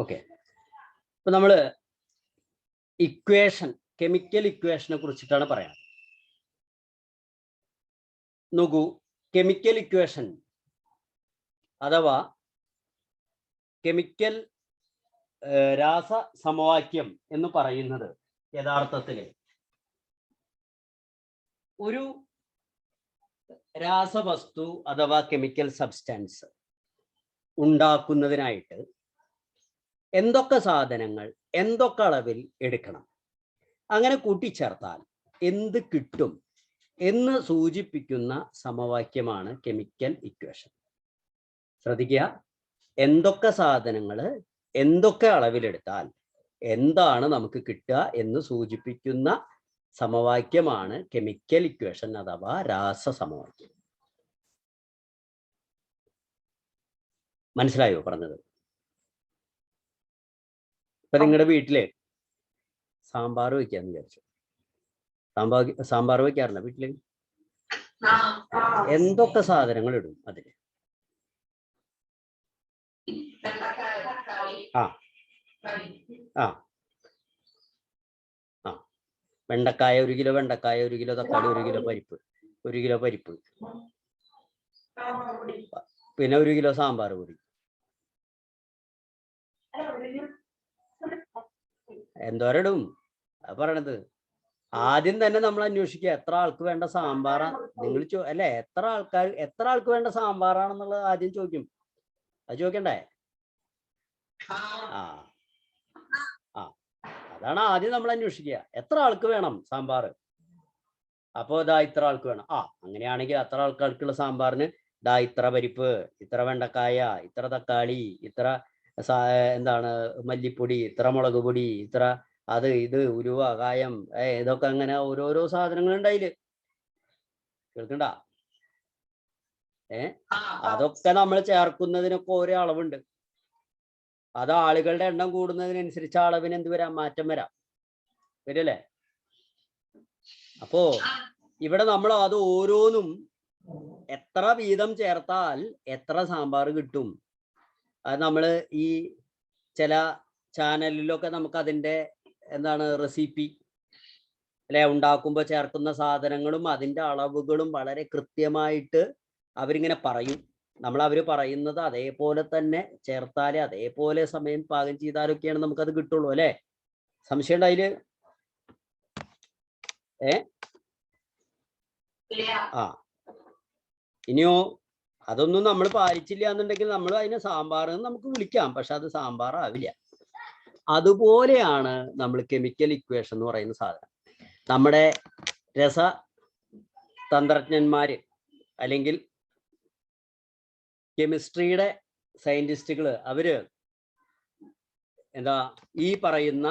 Okay, ഇപ്പൊ നമ്മള് equation, chemical ഇക്വേഷനെ കുറിച്ചിട്ടാണ് പറയാം. നോക്കൂ, കെമിക്കൽ ഇക്വേഷൻ അഥവാ കെമിക്കൽ രാസ സമവാക്യം എന്ന് പറയുന്നത് യഥാർത്ഥത്തില് ഒരു രാസവസ്തു അഥവാ കെമിക്കൽ സബ്സ്റ്റൻസ് ഉണ്ടാക്കുന്നതിനായിട്ട് എന്തൊക്കെ സാധനങ്ങൾ എന്തൊക്കെ അളവിൽ എടുക്കണം, അങ്ങനെ കൂട്ടിച്ചേർത്താൽ എന്ത് കിട്ടും എന്ന് സൂചിപ്പിക്കുന്ന സമവാക്യമാണ് കെമിക്കൽ ഇക്വേഷൻ. ശ്രദ്ധിക്കുക, എന്തൊക്കെ സാധനങ്ങൾ എന്തൊക്കെ അളവിലെടുത്താൽ എന്താണ് നമുക്ക് കിട്ടുക എന്ന് സൂചിപ്പിക്കുന്ന സമവാക്യമാണ് കെമിക്കൽ ഇക്വേഷൻ അഥവാ രാസ സമവാക്യം. മനസ്സിലായോ പറഞ്ഞത്? ഇപ്പൊ നിങ്ങളുടെ വീട്ടില് സാമ്പാർ വയ്ക്കാന്ന് വിചാരിച്ചു. സാമ്പാർ വയ്ക്കാറില്ല വീട്ടില്? എന്തൊക്കെ സാധനങ്ങൾ ഇടും അതില്? ആ ആ ആ വെണ്ടക്കായ 1 കിലോ വെണ്ടക്കായ, 1 കിലോ തക്കാളി, 1 കിലോ പരിപ്പ്, 1 കിലോ പരിപ്പ്, പിന്നെ 1 കിലോ സാമ്പാർ പൊടി. എന്തോരിടും പറയണത്? ആദ്യം തന്നെ നമ്മൾ അന്വേഷിക്കുക എത്ര ആൾക്ക് വേണ്ട സാമ്പാറാ. നിങ്ങൾ അല്ലെ, എത്ര ആൾക്ക് വേണ്ട സാമ്പാറാണെന്നുള്ളത് ആദ്യം ചോദിക്കും. അത് ചോദിക്കണ്ടേ? അതാണ് ആദ്യം നമ്മൾ അന്വേഷിക്കുക. എത്ര ആൾക്ക് വേണം സാമ്പാർ? അപ്പോ ഇതാ ഇത്ര ആൾക്ക് വേണം. അങ്ങനെയാണെങ്കിൽ അത്ര ആൾക്കാർക്കുള്ള സാമ്പാറിന് ഇതാ ഇത്ര പരിപ്പ്, ഇത്ര വെണ്ടക്കായ, ഇത്ര തക്കാളി, ഇത്ര എന്താണ് മല്ലിപ്പൊടി, ഇത്ര മുളക് പൊടി, ഇത്ര അത് ഇത് ഉലുവ, കായം, ഇതൊക്കെ അങ്ങനെ ഓരോരോ സാധനങ്ങൾ ഉണ്ടായില്. കേൾക്കണ്ട? അതൊക്കെ നമ്മൾ ചേർക്കുന്നതിനൊക്കെ ഓരോ അളവുണ്ട്. അത് ആളുകളുടെ എണ്ണം കൂടുന്നതിനനുസരിച്ച് അളവിന് എന്ത് വരാം? മാറ്റം വരാം. വരില്ലേ? അപ്പോ ഇവിടെ നമ്മൾ അത് ഓരോന്നും എത്ര വീതം ചേർത്താൽ എത്ര സാമ്പാർ കിട്ടും, അത് നമ്മൾ ഈ ചില ചാനലിലൊക്കെ നമുക്ക് അതിൻ്റെ എന്താണ് റെസിപ്പി അല്ലെ, ഉണ്ടാക്കുമ്പോൾ ചേർക്കുന്ന സാധനങ്ങളും അതിൻ്റെ അളവുകളും വളരെ കൃത്യമായിട്ട് അവരിങ്ങനെ പറയും. അവർ പറയുന്നത് അതേപോലെ തന്നെ ചേർത്താലേ, അതേപോലെ സമയം പാകം ചെയ്താലൊക്കെയാണ് നമുക്കത് കിട്ടുള്ളൂ അല്ലെ? സംശയം ഉണ്ടായില്? ഇനിയോ അതൊന്നും നമ്മൾ പാലിച്ചില്ല എന്നുണ്ടെങ്കിൽ നമ്മൾ അതിനെ സാമ്പാർ എന്ന് നമുക്ക് വിളിക്കാം, പക്ഷെ അത് സാമ്പാർ ആവില്ല. അതുപോലെയാണ് നമ്മൾ കെമിക്കൽ ഇക്വേഷൻ എന്ന് പറയുന്ന സാധനം. നമ്മുടെ രസതന്ത്രജ്ഞന്മാര് അല്ലെങ്കിൽ കെമിസ്ട്രിയുടെ സയന്റിസ്റ്റുകൾ അവര് ഈ പറയുന്ന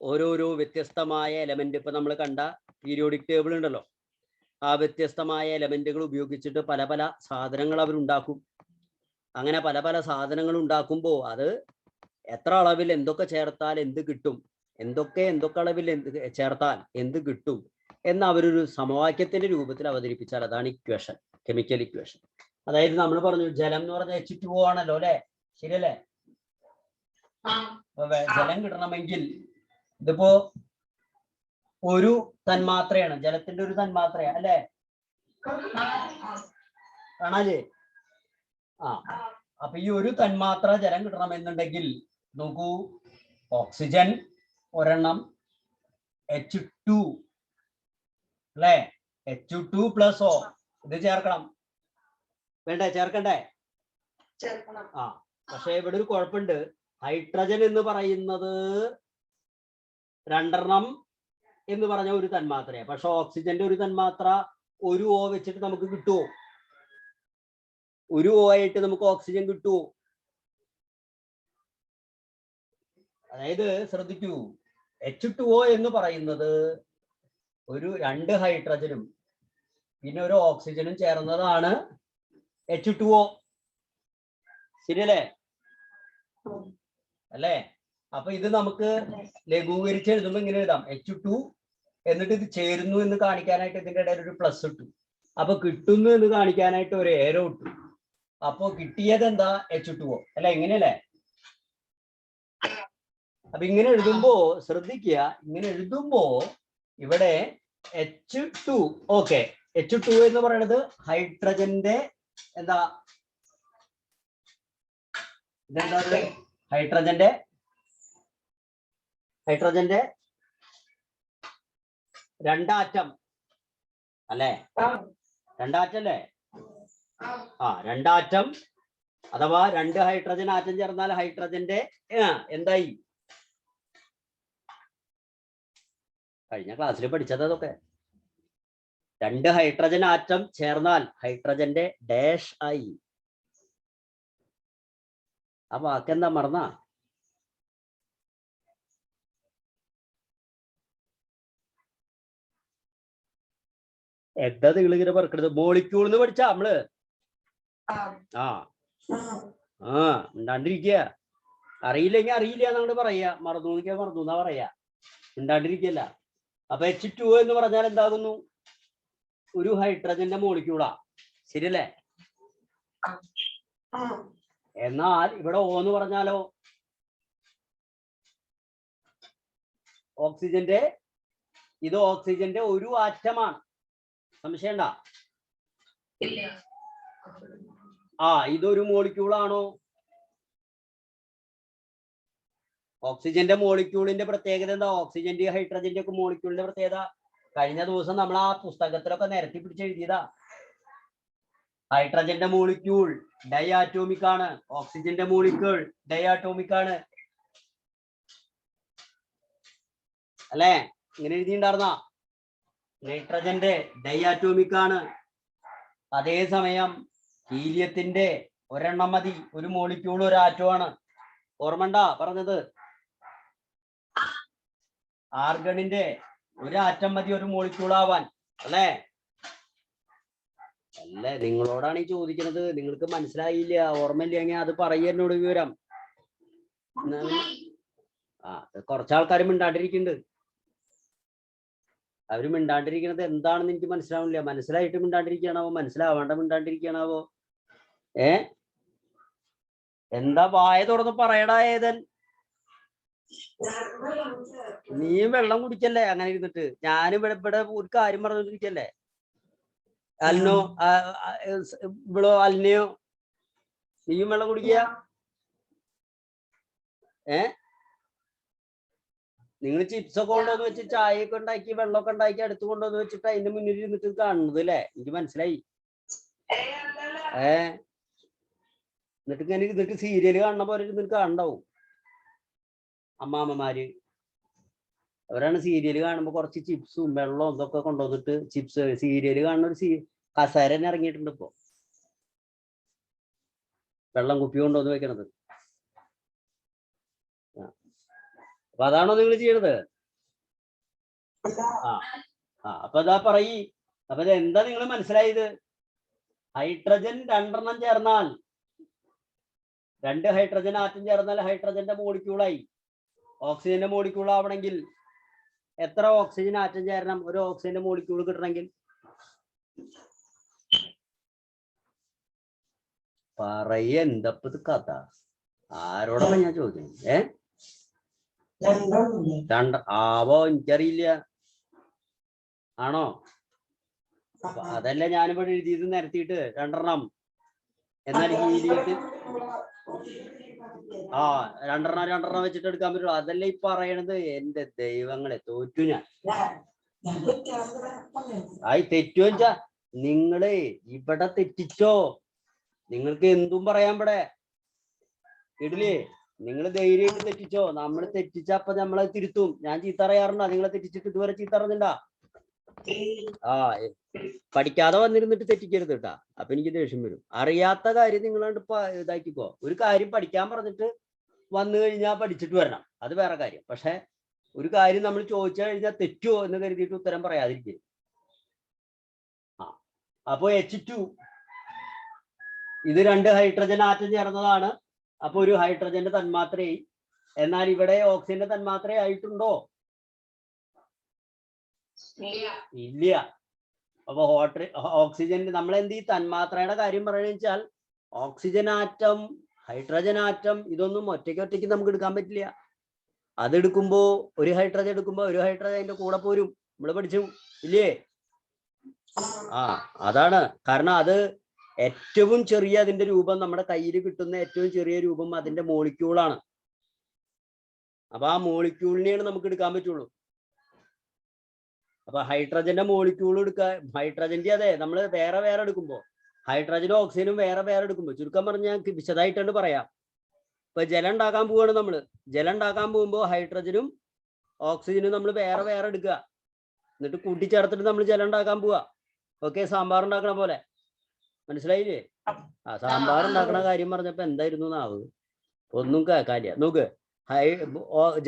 ഓരോരോ വ്യത്യസ്തമായ എലമെന്റ്, ഇപ്പൊ നമ്മൾ കണ്ട പീരിയോഡിക് ടേബിൾ ഉണ്ടല്ലോ, ആ വ്യത്യസ്തമായ എലമെന്റുകൾ ഉപയോഗിച്ചിട്ട് പല പല സാധനങ്ങൾ അവരുണ്ടാക്കും. അങ്ങനെ പല പല സാധനങ്ങൾ ഉണ്ടാക്കുമ്പോൾ അത് എത്ര അളവിൽ എന്തൊക്കെ ചേർത്താൽ എന്ത് കിട്ടും, എന്തൊക്കെ അളവിൽ ചേർത്താൽ എന്ത് കിട്ടും എന്ന് അവരൊരു സമവാക്യത്തിന്റെ രൂപത്തിൽ അവതരിപ്പിച്ചാൽ അതാണ് ഇക്വേഷൻ, കെമിക്കൽ ഇക്വേഷൻ. അതായത് നമ്മൾ പറഞ്ഞു ജലം എന്ന് പറഞ്ഞാൽ H2O ആണല്ലോ അല്ലെ? ശരിയല്ലേ? ജലം കിട്ടണമെങ്കിൽ ഇതിപ്പോ ഒരു തന്മാത്രയാണ്, ജലത്തിന്റെ ഒരു തന്മാത്രയാണ് അല്ലെ? കാണാല്ലേ? അപ്പൊ ഈ ഒരു തന്മാത്ര ജലം കിട്ടണമെന്നുണ്ടെങ്കിൽ നോക്കൂ, ഓക്സിജൻ ഒരെണ്ണം, H2 അല്ലെ? H2 + O ഇത് ചേർക്കണം. വേണ്ടേ? ചേർക്കണ്ടേ? പക്ഷെ ഇവിടെ ഒരു കുഴപ്പമുണ്ട്. ഹൈഡ്രജൻ എന്ന് പറയുന്നത് 2 എന്ന് പറഞ്ഞ ഒരു തന്മാത്രയാണ്. പക്ഷെ ഓക്സിജന്റെ ഒരു തന്മാത്ര ഒരു O വെച്ചിട്ട് നമുക്ക് കിട്ടുമോ? ഒരു O ആയിട്ട് നമുക്ക് ഓക്സിജൻ കിട്ടുമോ? അതായത് ശ്രദ്ധിക്കൂ, H2O എന്ന് പറയുന്നത് ഒരു 2 ഹൈഡ്രജനും പിന്നെ ഒരു ഓക്സിജനും ചേർന്നതാണ് H2O. ശരിയല്ലേ? അല്ലേ? അപ്പൊ ഇത് നമുക്ക് ലഘൂകരിച്ച് എഴുതുമ്പോ ഇങ്ങനെ എഴുതാം, H2 എന്നിട്ട് ഇത് ചേരുന്നു എന്ന് കാണിക്കാനായിട്ട് ഇതിന്റെ ഇടയിൽ ഒരു പ്ലസ് ഇട്ടു. അപ്പൊ കിട്ടുന്നു എന്ന് കാണിക്കാനായിട്ട് ഒരു ഏരോ ഇട്ടു. അപ്പൊ കിട്ടിയത് എന്താ? H2O അല്ലെ? എങ്ങനെയല്ലേ? അപ്പൊ ഇങ്ങനെ എഴുതുമ്പോ ശ്രദ്ധിക്കുക, ഇങ്ങനെ എഴുതുമ്പോ ഇവിടെ H2, ഓക്കെ, H2 എന്ന് പറയുന്നത് ഹൈഡ്രജന്റെ എന്താ, ഇതെന്താ, ഹൈഡ്രജന്റെ രണ്ടാറ്റം അല്ലേ, രണ്ടാറ്റല്ലേ, രണ്ടാറ്റം അഥവാ രണ്ട് ഹൈഡ്രജൻ ആറ്റം ചേർന്നാൽ ഹൈഡ്രജന്റെ എന്തായി, കഴിഞ്ഞ ക്ലാസ്സിൽ പഠിച്ചത് അതൊക്കെ. രണ്ട് ഹൈഡ്രജൻ ആറ്റം ചേർന്നാൽ ഹൈഡ്രജന്റെ ഡാഷ് ആയി. ആ വാക്കെന്താ മറന്നാ? എന്താ നിങ്ങൾ ഇങ്ങനെ പറക്കണത്? മോളിക്യൂൾ എന്ന് പഠിച്ചാ നമ്മള് മിണ്ടാണ്ടിരിക്കുക. അറിയില്ലെങ്കിൽ അറിയില്ല എന്നങ്ങോട്ട് പറയാ, മറന്നു എന്നാ പറയാ, മിണ്ടാണ്ടിരിക്കല്ല. അപ്പൊ H2 എന്ന് പറഞ്ഞാൽ എന്താകുന്നു? ഒരു ഹൈഡ്രജന്റെ മോളിക്യൂളാ, ശരിയല്ലേ? എന്നാൽ ഇവിടെ O എന്ന് പറഞ്ഞാലോ ഓക്സിജന്റെ, ഇത് ഓക്സിജന്റെ ഒരു ആറ്റമാണ്, സംശയണ്ട? ഇതൊരു മോളിക്യൂളാണോ? ഓക്സിജന്റെ മോളിക്യൂളിന്റെ പ്രത്യേകത എന്താ? ഓക്സിജന്റെ ഹൈഡ്രജന്റെ ഒക്കെ മോളിക്യൂളിന്റെ പ്രത്യേകത കഴിഞ്ഞ ദിവസം നമ്മൾ ആ പുസ്തകത്തിലൊക്കെ നിരത്തി പിടിച്ച് എഴുതിയതാ. ഹൈഡ്രജന്റെ മോളിക്യൂൾ ഡൈആറ്റോമിക് ആണ്, ഓക്സിജന്റെ മോളിക്യൂൾ ഡൈആറ്റോമിക് ആണ്, അല്ലേ? ഇങ്ങനെ എഴുതിയിട്ടുണ്ടായിരുന്ന നൈട്രജന്റെ ഡൈആറ്റോമിക് ആണ്. അതേസമയം ഹീലിയത്തിന്റെ ഒരെണ്ണം മതി, ഒരു മോളിക്യൂൾ ഒരു ആറ്റമാണ്. ഓർമ്മണ്ട പറഞ്ഞത്? ആർഗണിന്റെ ഒരു ആറ്റം മതി ഒരു മോളിക്യൂൾ ആവാൻ, അല്ലേ? അല്ലേ, നിങ്ങളോടാണ് ഈ ചോദിക്കുന്നത്. നിങ്ങൾക്ക് മനസ്സിലായില്ല, ഓർമ്മയില്ലെങ്കിൽ അത് പറയുക എന്നോട് വിവരം. കുറച്ചാൾക്കാർ മിണ്ടാണ്ടിരിക്കുന്നുണ്ട്. അവര് മിണ്ടാണ്ടിരിക്കുന്നത് എന്താണെന്ന് എനിക്ക് മനസ്സിലാവുന്നില്ല. മനസ്സിലായിട്ട് മിണ്ടാണ്ടിരിക്കുകയാണാവോ, മനസ്സിലാവാണ്ട മിണ്ടാണ്ടിരിക്കുകയാണാവോ? എന്താ വായ തുറന്ന് പറയടാ ഏതൻ? നീയും വെള്ളം കുടിക്കല്ലേ അങ്ങനെ ഇരുന്നിട്ട്? ഞാനും ഇവിടെ ഒരു കാര്യം പറഞ്ഞോണ്ടിരിക്കല്ലേ? അലിനോ ഇവളോ അലിനെയോ നീയും വെള്ളം കുടിക്കുക? നിങ്ങൾ ചിപ്സ് ഒക്കെ കൊണ്ടുവന്ന് വെച്ച് ചായയൊക്കെ ഉണ്ടാക്കി വെള്ളമൊക്കെ ഉണ്ടാക്കി അടുത്ത് കൊണ്ടുവന്ന് വെച്ചിട്ട് അതിന്റെ മുന്നിൽ ഇരുന്നിട്ട് കാണുന്നത് അല്ലേ? എനിക്ക് മനസ്സിലായി. എന്നിട്ട് ഇങ്ങനെ ഇരുന്നിട്ട് സീരിയല് കാണുന്ന പോലെ ഇരുന്നിട്ട് കാണണ്ടാവും. അമ്മാമ്മമാര് അവരാണ് സീരിയല് കാണുമ്പോ കുറച്ച് ചിപ്സും വെള്ളവും ഇതൊക്കെ കൊണ്ടുവന്നിട്ട് ചിപ്സ് സീരിയല് കാണുന്ന ഒരു കസേര തന്നെ ഇറങ്ങിയിട്ടുണ്ട് ഇപ്പൊ, വെള്ളം കുപ്പി കൊണ്ടുവന്ന് വെക്കണത്. അപ്പൊ അതാണോ നിങ്ങൾ ചെയ്യണത്? അപ്പൊ അതാ പറയ്. അപ്പൊ എന്താ നിങ്ങൾ മനസ്സിലായത്? ഹൈഡ്രജൻ രണ്ടെണ്ണം ചേർന്നാൽ, രണ്ട് ഹൈഡ്രജൻ ആറ്റം ചേർന്നാൽ ഹൈഡ്രജന്റെ മോളിക്യൂളായി. ഓക്സിജന്റെ മോളിക്യൂൾ ആവണമെങ്കിൽ എത്ര ഓക്സിജൻ ആറ്റം ചേരണം ഒരു ഓക്സിജന്റെ മോളിക്യൂൾ കിട്ടണമെങ്കിൽ? പറയ എന്തപ്പത് കഥ? ആരോടൊക്കെ ഞാൻ ചോദിച്ചു? ആവോ എനിക്കറിയില്ല. ആണോ? അതല്ല ഞാനിവിടെ എഴുതിയത് നിരത്തിയിട്ട് രണ്ടെണ്ണം. എന്നാൽ ഹീലിയത്തിൽ രണ്ടെണ്ണം വെച്ചിട്ട് എടുക്കാൻ പറ്റുള്ളൂ. അതല്ല ഈ പറയണത്. എന്റെ ദൈവങ്ങളെ, തോറ്റു ഞാൻ. തെറ്റോ വെച്ചാ നിങ്ങള് ഇവിടെ തെറ്റിച്ചോ? നിങ്ങൾക്ക് എന്തും പറയാൻ ഇവിടെ ഇടില്ലേ? നിങ്ങൾ ധൈര്യമായിട്ട് തെറ്റിച്ചോ. നമ്മൾ തെറ്റിച്ച അപ്പൊ നമ്മളെ തിരുത്തും. ഞാൻ ചീത്ത അറിയാറുണ്ടോ? നിങ്ങളെ തെറ്റിച്ചിട്ട് ഇതുവരെ ചീത്ത അറിഞ്ഞിട്ടുണ്ടാ? പഠിക്കാതെ വന്നിരുന്നിട്ട് തെറ്റിക്കരുത് കേട്ടാ. അപ്പൊ എനിക്ക് ദേഷ്യം വരും. അറിയാത്ത കാര്യം നിങ്ങളാണ്ട് ഇതാക്കിക്കോ. ഒരു കാര്യം പഠിക്കാൻ പറഞ്ഞിട്ട് വന്നു കഴിഞ്ഞാൽ പഠിച്ചിട്ട് വരണം, അത് വേറെ കാര്യം. പക്ഷെ ഒരു കാര്യം നമ്മൾ ചോദിച്ചു കഴിഞ്ഞാൽ തെറ്റുമോ എന്ന് കരുതിയിട്ട് ഉത്തരം പറയാതിരിക്കും. അപ്പൊ H2 ഇത് രണ്ട് ഹൈഡ്രജൻ ആറ്റം ചേർന്നതാണ്. അപ്പൊ ഒരു ഹൈഡ്രജന്റെ തന്മാത്രയായി. എന്നാൽ ഇവിടെ ഓക്സിജന്റെ തന്മാത്ര ആയിട്ടുണ്ടോ? ഇല്ല. അപ്പൊ ഓക്സിജൻ നമ്മൾ എന്ത് ഈ തന്മാത്രയുടെ കാര്യം പറയുന്നത് വെച്ചാൽ ഓക്സിജൻ ആറ്റം ഹൈഡ്രജൻ ആറ്റം ഇതൊന്നും ഒറ്റയ്ക്ക് നമുക്ക് എടുക്കാൻ പറ്റില്ല. അതെടുക്കുമ്പോ ഒരു ഹൈഡ്രജൻ എടുക്കുമ്പോ ഒരു ഹൈഡ്രജൻ അതിന്റെ കൂടെ പോരും. നമ്മൾ പഠിച്ചു ഇല്ലേ? അതാണ് കാരണം. അത് ഏറ്റവും ചെറിയ അതിന്റെ രൂപം, നമ്മുടെ കയ്യിൽ കിട്ടുന്ന ഏറ്റവും ചെറിയ രൂപം അതിന്റെ മോളിക്യൂളാണ്. അപ്പൊ ആ മോളിക്യൂളിനെയാണ് നമുക്ക് എടുക്കാൻ പറ്റുള്ളൂ. അപ്പൊ ഹൈഡ്രജന്റെ മോളിക്യൂൾ എടുക്കാൻ, ഹൈഡ്രജന്റെ അതെ നമ്മൾ വേറെ വേറെ എടുക്കുമ്പോ, ഹൈഡ്രജനും ഓക്സിജനും വേറെ വേറെ എടുക്കുമ്പോൾ, ചുരുക്കം പറഞ്ഞാൽ വിശദമായിട്ടാണ് പറയാം. ഇപ്പൊ ജലം ഉണ്ടാക്കാൻ പോവാണ് നമ്മള്. ജലം ഉണ്ടാക്കാൻ പോകുമ്പോൾ ഹൈഡ്രജനും ഓക്സിജനും നമ്മൾ വേറെ വേറെ എടുക്കുക, എന്നിട്ട് കൂട്ടിച്ചേർത്തിട്ട് നമ്മൾ ജലം ഉണ്ടാക്കാൻ പോവാ. ഓക്കെ, സാമ്പാർ ഉണ്ടാക്കണ പോലെ. മനസ്സിലായില്ലേ? സാമ്പാർ ഉണ്ടാക്കണ കാര്യം പറഞ്ഞപ്പോ എന്തായിരുന്നു നാവ്? ഒന്നും കേൾക്കാനില്ല. നോക്ക്,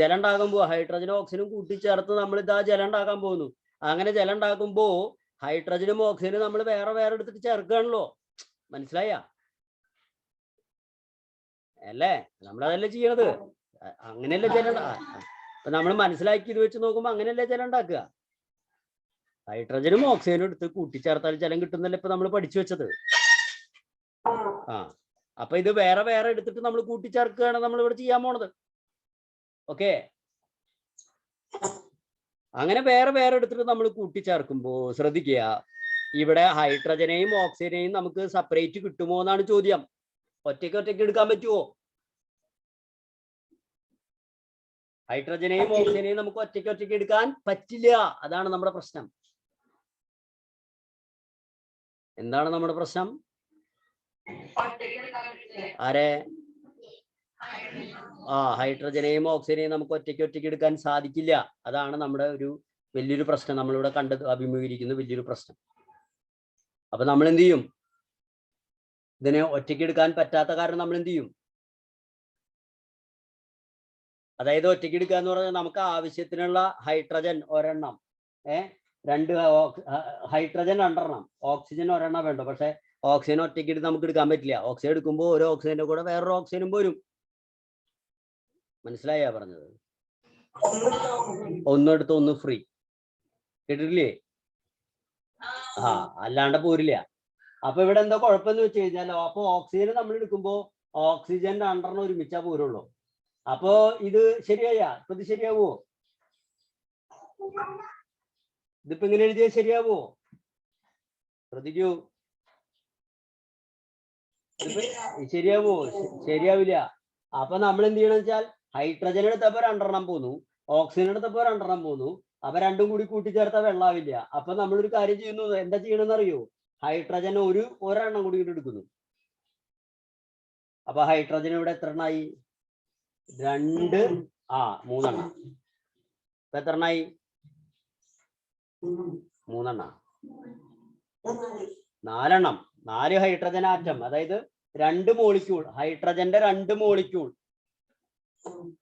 ജലം ഉണ്ടാക്കുമ്പോ ഹൈഡ്രജനും ഓക്സിജനും കൂട്ടിച്ചേർത്ത് നമ്മൾ ഇതാ ജലം ഉണ്ടാക്കാൻ പോകുന്നു. അങ്ങനെ ജലം ഉണ്ടാക്കുമ്പോ ഹൈഡ്രജനും ഓക്സിജനും നമ്മൾ വേറെ വേറെ എടുത്തിട്ട് ചേർക്കുകയാണല്ലോ. മനസ്സിലായ അല്ലേ? നമ്മളതല്ലേ ചെയ്യണത്. അങ്ങനെയല്ലേ ജലം. അപ്പൊ നമ്മൾ മനസ്സിലാക്കി ഇത് വെച്ച് നോക്കുമ്പോ അങ്ങനെയല്ലേ ജലം ഉണ്ടാക്കുക. ഹൈഡ്രജനും ഓക്സിജനും എടുത്ത് കൂട്ടിച്ചേർത്താൽ ജലം കിട്ടുന്നല്ലേ ഇപ്പൊ നമ്മൾ പഠിച്ചു വെച്ചത്. അപ്പൊ ഇത് വേറെ വേറെ എടുത്തിട്ട് നമ്മൾ കൂട്ടിച്ചേർക്കുകയാണ് നമ്മൾ ഇവിടെ ചെയ്യാൻ പോണത്. ഓക്കെ, അങ്ങനെ വേറെ വേറെ എടുത്തിട്ട് നമ്മൾ കൂട്ടിച്ചേർക്കുമ്പോ ശ്രദ്ധിക്കുക, ഇവിടെ ഹൈഡ്രജനെയും ഓക്സിജനെയും നമുക്ക് സെപ്പറേറ്റ് കിട്ടുമോ എന്നാണ് ചോദ്യം. ഒറ്റയ്ക്ക് എടുക്കാൻ പറ്റുമോ? ഹൈഡ്രജനെയും ഓക്സിജനെയും നമുക്ക് ഒറ്റയ്ക്ക് എടുക്കാൻ പറ്റില്ല. അതാണ് നമ്മുടെ പ്രശ്നം. എന്താണ് നമ്മുടെ പ്രശ്നം? ആരെ? ഹൈഡ്രജനെയും ഓക്സിജനെയും നമുക്ക് ഒറ്റയ്ക്ക് എടുക്കാൻ സാധിക്കില്ല. അതാണ് നമ്മുടെ ഒരു വലിയൊരു പ്രശ്നം, നമ്മളിവിടെ അഭിമുഖീകരിക്കുന്ന വലിയൊരു പ്രശ്നം. അപ്പൊ നമ്മൾ എന്ത് ചെയ്യും? ഇതിനെ ഒറ്റയ്ക്ക് എടുക്കാൻ പറ്റാത്ത കാരണം നമ്മൾ എന്ത് ചെയ്യും? അതായത് ഒറ്റയ്ക്ക് എടുക്കുക എന്ന് പറഞ്ഞാൽ നമുക്ക് ആവശ്യത്തിനുള്ള ഹൈഡ്രജൻ ഒരെണ്ണം, രണ്ട് ഹൈഡ്രജൻ രണ്ടെണ്ണം, ഓക്സിജൻ ഒരെണ്ണം വേണ്ട. പക്ഷെ ഓക്സിജൻ ഒറ്റയ്ക്ക് എടുത്ത് നമുക്ക് എടുക്കാൻ പറ്റില്ല. ഓക്സിജൻ എടുക്കുമ്പോൾ ഓരോ ഓക്സിജന്റെ കൂടെ വേറൊരു ഓക്സിജനും പോരും. മനസ്സിലായാ പറഞ്ഞത്? ഒന്നെടുത്ത് ഒന്ന് ഫ്രീ. കേട്ടിട്ടില്ലേ? അല്ലാണ്ട് പോരില്ല. അപ്പൊ ഇവിടെ എന്താ കുഴപ്പമെന്ന് വെച്ച് കഴിഞ്ഞാൽ, അപ്പൊ ഓക്സിജൻ നമ്മൾ എടുക്കുമ്പോ ഓക്സിജൻ രണ്ടെണ്ണം ഒരുമിച്ചാ പോരുള്ളൂ. അപ്പോ ഇത് ശരിയായ? ഇപ്പൊ ഇത് ശരിയാവോ? ഇതിപ്പോ ഇങ്ങനെ എഴുതിയാൽ ശരിയാവോ? ശ്രദ്ധിക്കൂ, ശരിയാവോ? ശരിയാവില്ല. അപ്പൊ നമ്മൾ എന്ത് ചെയ്യണം വെച്ചാൽ, ഹൈഡ്രജൻ എടുത്തപ്പോ രണ്ടെണ്ണം പോന്നു, ഓക്സിജൻ എടുത്തപ്പോ രണ്ടെണ്ണം പോന്നു. അപ്പൊ രണ്ടും കൂടി കൂട്ടിച്ചേർത്താൽ വെള്ളാവില്ല. അപ്പൊ നമ്മളൊരു കാര്യം ചെയ്യുന്നു. എന്താ ചെയ്യണമെന്ന് അറിയോ? ഹൈഡ്രജൻ ഒരെണ്ണം കൂടി എടുക്കുന്നു. അപ്പൊ ഹൈഡ്രജൻ ഇവിടെ എത്ര എണ്ണായി? 2, 3 എണ്ണം. ഇപ്പൊ എത്ര എണ്ണായി? 3 എണ്ണം. 4 എണ്ണം. 4 ഹൈഡ്രജൻ ആറ്റം, അതായത് 2 മോളിക്യൂൾ. ഹൈഡ്രജന്റെ 2 മോളിക്യൂൾ.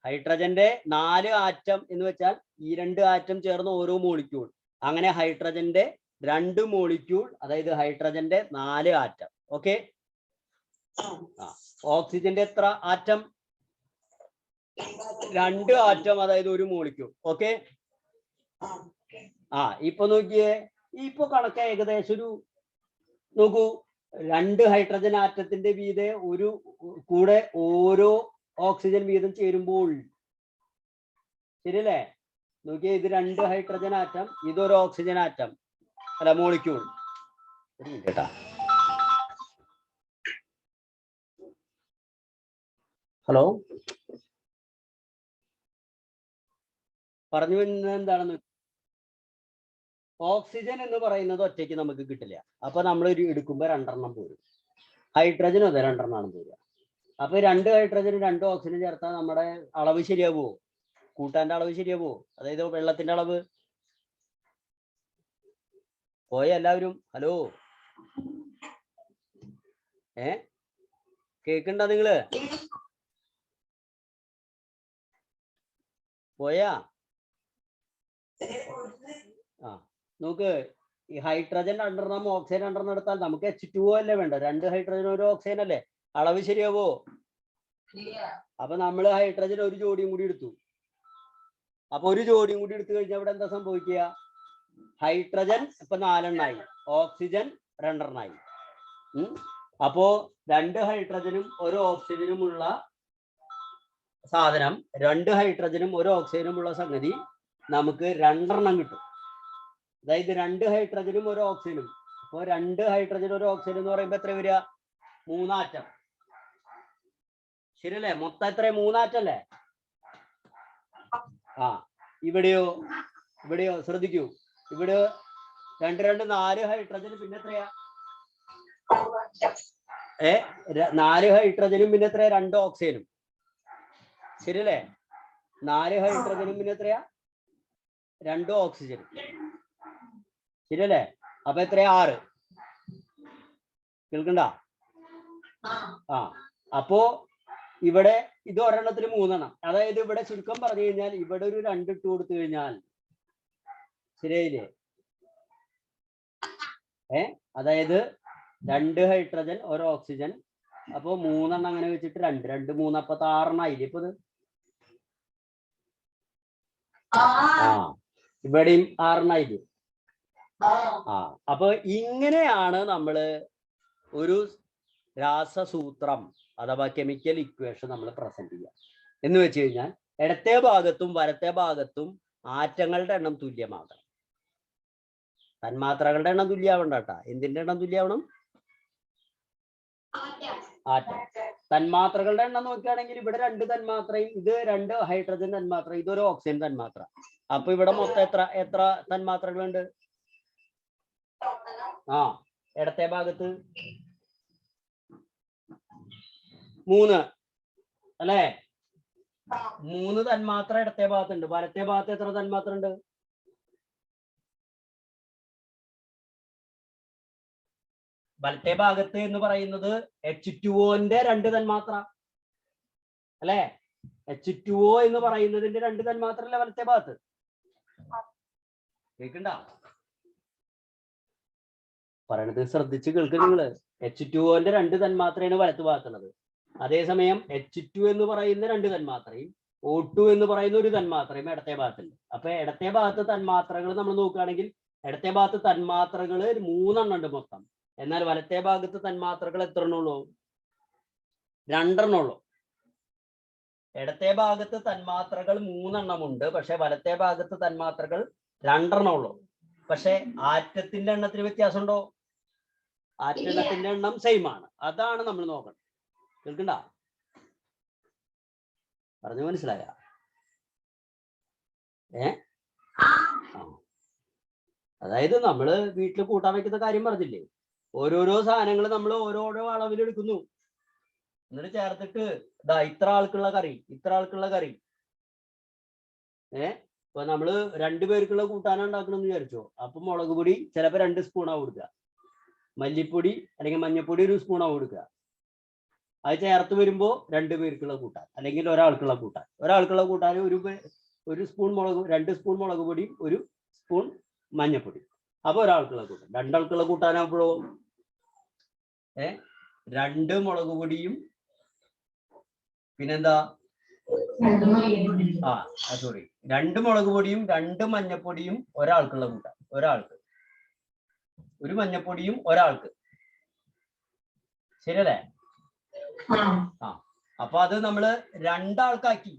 ഹൈഡ്രജന്റെ 4 ആറ്റം എന്ന് വെച്ചാൽ ഈ 2 ആറ്റം ചേർന്ന് ഓരോ മോളിക്യൂൾ. അങ്ങനെ ഹൈഡ്രജന്റെ 2 മോളിക്യൂൾ, അതായത് ഹൈഡ്രജന്റെ 4 ആറ്റം. ഓക്കെ. ഓക്സിജന്റെ എത്ര ആറ്റം? 2 ആറ്റം, അതായത് 1 മോളിക്യൂൾ. ഓക്കെ. ഇപ്പൊ നോക്കിയേ, ഇപ്പൊ കണക്ക് ഏകദേശം ഒരു നോക്കൂ, 2 ഹൈഡ്രജൻ ആറ്റത്തിന്റെ വീതെ ഒരു കൂടെ ഓരോ ഓക്സിജൻ വീതം ചേരുമ്പോൾ, ശരിയല്ലേ? നോക്കിയേ, ഇത് 2 ഹൈഡ്രജൻ ആറ്റം, ഇതൊരു ഓക്സിജൻ ആറ്റം, അല്ല മോളിക്യൂൾ. കേട്ടാ, ഹലോ, പറഞ്ഞു വരുന്നത് എന്താണെന്ന്, ഓക്സിജൻ എന്ന് പറയുന്നത് ഒറ്റയ്ക്ക് നമുക്ക് കിട്ടില്ല. അപ്പൊ നമ്മൾ എടുക്കുമ്പോ 2 എണ്ണം പോരും. ഹൈഡ്രജനും അതെ 2 എണ്ണമാണ് പോരുക. അപ്പൊ 2 ഹൈഡ്രജനും 2 ഓക്സിജനും ചേർത്താൽ നമ്മുടെ അളവ് ശരിയാവോ? കൂട്ടാന്റെ അളവ് ശരിയാവോ? അതായത് വെള്ളത്തിന്റെ അളവ്. പോയ എല്ലാവരും? ഹലോ, കേൾക്കണ്ട നിങ്ങള്? പോയാ? നോക്ക്, ഈ ഹൈഡ്രജൻ 2 എണ്ണം ഓക്സിജൻ 2 എണ്ണം എടുത്താൽ നമുക്ക് H2O അല്ലേ വേണ്ട? 2 ഹൈഡ്രജൻ 1 ഓക്സിജൻ അല്ലേ? അളവ് ശരിയാവോ? അപ്പൊ നമ്മൾ ഹൈഡ്രജൻ 1 ജോഡിയും കൂടി എടുത്തു. അപ്പൊ 1 ജോഡിയും കൂടി എടുത്തു കഴിഞ്ഞാൽ ഇവിടെ എന്താ സംഭവിക്കുക? ഹൈഡ്രജൻ ഇപ്പൊ 4 എണ്ണായി, ഓക്സിജൻ 2 എണ്ണായി. അപ്പോ 2 ഹൈഡ്രജനും 1 ഓക്സിജനുമുള്ള സാധനം, 2 ഹൈഡ്രജനും 1 ഓക്സിജനുമുള്ള സംഗതി നമുക്ക് 2 എണ്ണം കിട്ടും. അതായത് 2 ഹൈഡ്രജനും 1 ഓക്സിജനും. അപ്പോൾ 2 ഹൈഡ്രജൻ 1 ഓക്സിജൻ എന്ന് പറയുമ്പോൾ എത്ര വരിക? 3 ആറ്റം. ശരിയല്ലേ? മൊത്തം എത്ര? 3 ആറ്റല്ലേ? ആ, ഇവിടെയോ ശ്രദ്ധിക്കൂ. ഇവിടെ 2 2 4 ഹൈഡ്രജനും പിന്നെ എത്രയാ? 4 ഹൈഡ്രജനും പിന്നെ എത്രയാ? 2 ഓക്സിജനും. ശരിയല്ലേ? 4 ഹൈഡ്രജനും പിന്നെ എത്രയാ? 2 ഓക്സിജനും. ശരിയല്ലേ? അപ്പൊ എത്രയാ? 6. കേൾക്കണ്ട? ആ, അപ്പോ ഇവിടെ ഇത് ഒരെണ്ണത്തിന് 3 എണ്ണം. അതായത് ഇവിടെ ചുരുക്കം പറഞ്ഞു കഴിഞ്ഞാൽ ഇവിടെ ഒരു 2 ഇട്ട് കൊടുത്തു കഴിഞ്ഞാൽ ശരിയായില്ലേ? അതായത് 2 ഹൈഡ്രജൻ 1 ഓക്സിജൻ. അപ്പൊ 3 എണ്ണം അങ്ങനെ വെച്ചിട്ട് 2 2 3 അപ്പൊ 6 എണ്ണം ആയില്ലേ ഇപ്പൊ ഇത്? ഇവിടെയും 6 എണ്ണം ആയില്ലേ? അപ്പൊ ഇങ്ങനെയാണ് നമ്മള് ഒരു രാസസൂത്രം അഥവാ കെമിക്കൽ ഇക്വേഷൻ നമ്മൾ പ്രസന്റ് ചെയ്യുക. എന്ന് വെച്ച് കഴിഞ്ഞാൽ ഇടത്തെ ഭാഗത്തും വലത്തെ ഭാഗത്തും ആറ്റങ്ങളുടെ എണ്ണം തുല്യമാകണം. തന്മാത്രകളുടെ എണ്ണം തുല്യാവണ്ട കേട്ടാ. എന്തിന്റെ എണ്ണം തുല്യാവണം? ആറ്റം. തന്മാത്രകളുടെ എണ്ണം നോക്കുകയാണെങ്കിൽ ഇവിടെ 2 തന്മാത്രയും, ഇത് 2 ഹൈഡ്രജൻ തന്മാത്ര, ഇതൊരു ഓക്സിജൻ തന്മാത്ര. അപ്പൊ ഇവിടെ മൊത്തം എത്ര തന്മാത്രകളുണ്ട്? ഇടത്തെ ഭാഗത്ത് 3 അല്ലേ? 3 തന്മാത്ര ഇടത്തെ ഭാഗത്തുണ്ട്. വലത്തെ ഭാഗത്ത് എത്ര തന്മാത്ര ഉണ്ട്? വലത്തെ ഭാഗത്ത് എന്ന് പറയുന്നത് H2O-ന്റെ 2 തന്മാത്ര അല്ലെ? H2O എന്ന് പറയുന്നതിന്റെ 2 തന്മാത്ര അല്ലേ വലത്തെ ഭാഗത്ത്? കേൾക്കണ്ട? പറയണത് ശ്രദ്ധിച്ച് കേൾക്കുക നിങ്ങള്. H2O-ന്റെ 2 തന്മാത്രയാണ് വലത്ത് ഭാഗത്തുള്ളത്. അതേസമയം H2 എന്ന് പറയുന്ന 2 തന്മാത്രയും O2 എന്ന് പറയുന്ന ഒരു തന്മാത്രയും ഇടത്തെ ഭാഗത്തുണ്ട്. അപ്പൊ ഇടത്തെ ഭാഗത്ത് തന്മാത്രകൾ നമ്മൾ നോക്കുകയാണെങ്കിൽ ഇടത്തെ ഭാഗത്ത് തന്മാത്രകൾ 3 എണ്ണം ഉണ്ട് മൊത്തം. എന്നാൽ വലത്തെ ഭാഗത്ത് തന്മാത്രകൾ എത്ര എണ്ണുള്ളൂ? 2 എണ്ണം ഉള്ളൂ. ഇടത്തെ ഭാഗത്ത് തന്മാത്രകൾ 3 എണ്ണമുണ്ട്, പക്ഷെ വലത്തെ ഭാഗത്ത് തന്മാത്രകൾ 2 എണ്ണം ഉള്ളൂ. പക്ഷെ ആറ്റത്തിന്റെ എണ്ണത്തിന് വ്യത്യാസമുണ്ടോ? ആറ്റത്തിന്റെ എണ്ണം സെയിം ആണ്. അതാണ് നമ്മൾ നോക്കണം. കേൾക്കണ്ട? പറഞ്ഞു മനസ്സിലായ? അതായത് നമ്മള് വീട്ടിൽ കൂട്ടാൻ വെക്കുന്ന കാര്യം പറഞ്ഞില്ലേ? ഓരോരോ സാധനങ്ങൾ നമ്മൾ ഓരോരോ അളവിലെടുക്കുന്നു. എന്നിട്ട് ചേർത്തിട്ട് ഇത്ര ആൾക്കുള്ള കറി, ഇത്ര ആൾക്കുള്ള കറി. ഇപ്പൊ നമ്മള് 2 പേർക്കുള്ള കൂട്ടാനം ഉണ്ടാക്കണമെന്ന് വിചാരിച്ചോ. അപ്പൊ മുളക് പൊടി ചിലപ്പോ 2 സ്പൂണാ കൊടുക്കുക, മല്ലിപ്പൊടി അല്ലെങ്കിൽ മഞ്ഞപ്പൊടി 1 സ്പൂണാ കൊടുക്കുക. അത് ചേർത്ത് വരുമ്പോ 2 പേർക്കുള്ള കൂട്ടാൻ അല്ലെങ്കിൽ ഒരാൾക്കുള്ള കൂട്ടാൻ. ഒരാൾക്കുള്ള കൂട്ടാൻ ഒരു സ്പൂൺ മുളക്, 2 സ്പൂൺ മുളക് പൊടിയും 1 സ്പൂൺ മഞ്ഞപ്പൊടി. അപ്പൊ ഒരാൾക്കുള്ള കൂട്ടാൻ. 2 ആൾക്കുള്ള കൂട്ടാനാകുമ്പോഴോ 2 മുളക് പൊടിയും പിന്നെന്താ 2 മുളക് പൊടിയും 2 മഞ്ഞപ്പൊടിയും ഒരാൾക്കുള്ള കൂട്ടാൻ. ഒരാൾക്ക് 1 മഞ്ഞപ്പൊടിയും ഒരാൾക്ക്. ശരിയല്ലേ? അപ്പൊ അത് നമ്മള് 2 ആൾക്കാക്കി.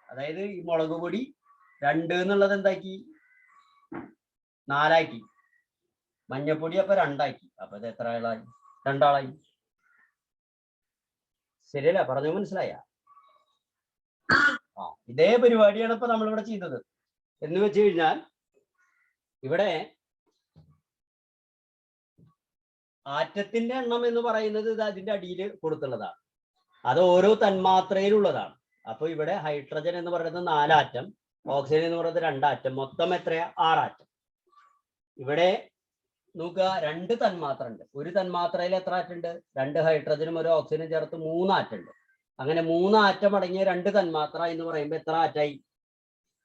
അതായത് ഈ മുളക് പൊടി 2 എന്നുള്ളത് എന്താക്കി? 4 ആക്കി. മഞ്ഞപ്പൊടി അപ്പൊ 2 ആക്കി. അപ്പൊ ഇത് എത്ര ആളായി? 2 ആളായി. ശരിയല്ലേ? പറഞ്ഞു മനസ്സിലായ? ഇതേ പരിപാടിയാണ് ഇപ്പൊ നമ്മളിവിടെ ചെയ്തത്. എന്ന് വെച്ച് കഴിഞ്ഞാൽ ഇവിടെ ആറ്റത്തിന്റെ എണ്ണം എന്ന് പറയുന്നത് ഇത് അതിന്റെ അടിയിൽ കൊടുത്തുള്ളതാണ്. അത് ഓരോ തന്മാത്രയിലുള്ളതാണ്. അപ്പൊ ഇവിടെ ഹൈഡ്രജൻ എന്ന് പറയുന്നത് 4 ആറ്റം, ഓക്സിജൻ എന്ന് പറയുന്നത് 2 ആറ്റം, മൊത്തം എത്രയാ? 6 ആറ്റം. ഇവിടെ നോക്കുക, 2 തന്മാത്ര ഉണ്ട്. ഒരു തന്മാത്രയിൽ എത്ര ആറ്റുണ്ട്? 2 ഹൈഡ്രജനും 1 ഓക്സിജനും ചേർത്ത് 3 ആറ്റുണ്ട്. അങ്ങനെ 3 ആറ്റം അടങ്ങിയ 2 തന്മാത്ര എന്ന് പറയുമ്പോൾ എത്ര ആറ്റായി?